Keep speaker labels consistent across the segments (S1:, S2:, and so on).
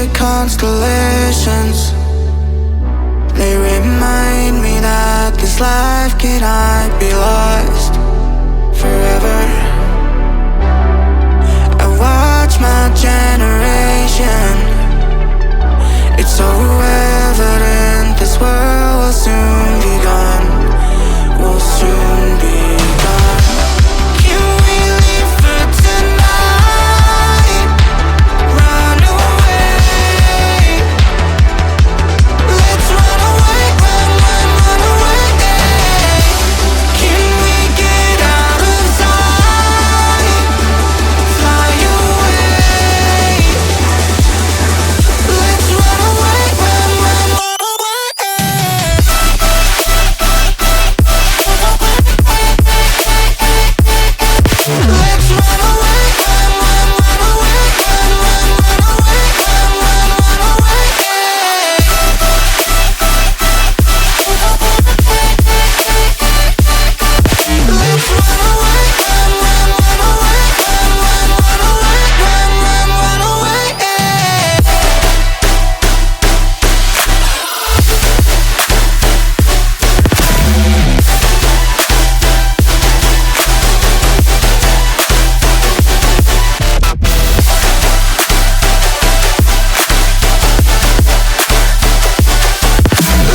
S1: the constellations. They remind me that this life cannot be lost forever. I watch my generation. It's so evident this world will soon be gone. Will soon be gone. Can we leave for tonight? Run away. Let's run away, run away. Can we get out of sight? Fly away. Let's run away, run away. Let's run away, run away, run away, run away.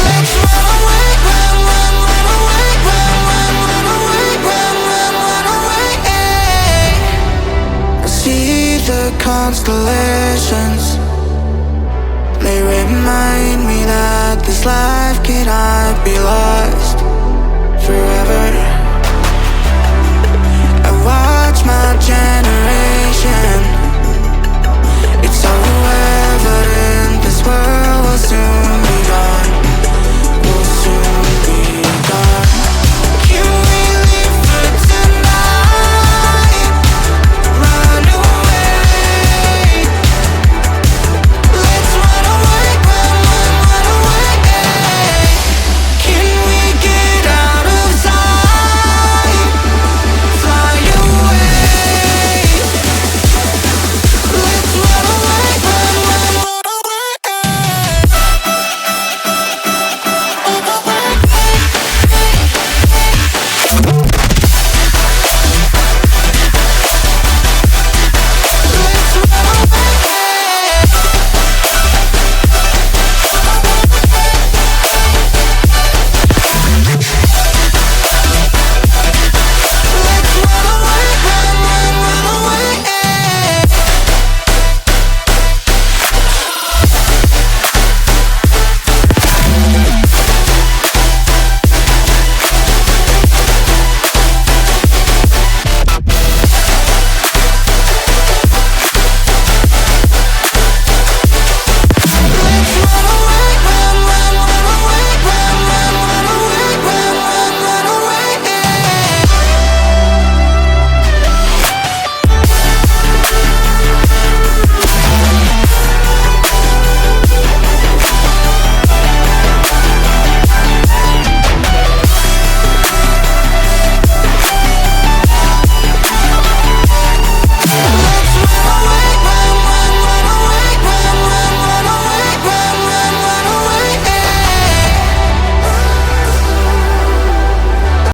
S1: Let's run away, run away, run away. Let's run away, run away. I see the constellations. They remind me that this life cannot be lost forever. I watch my generation.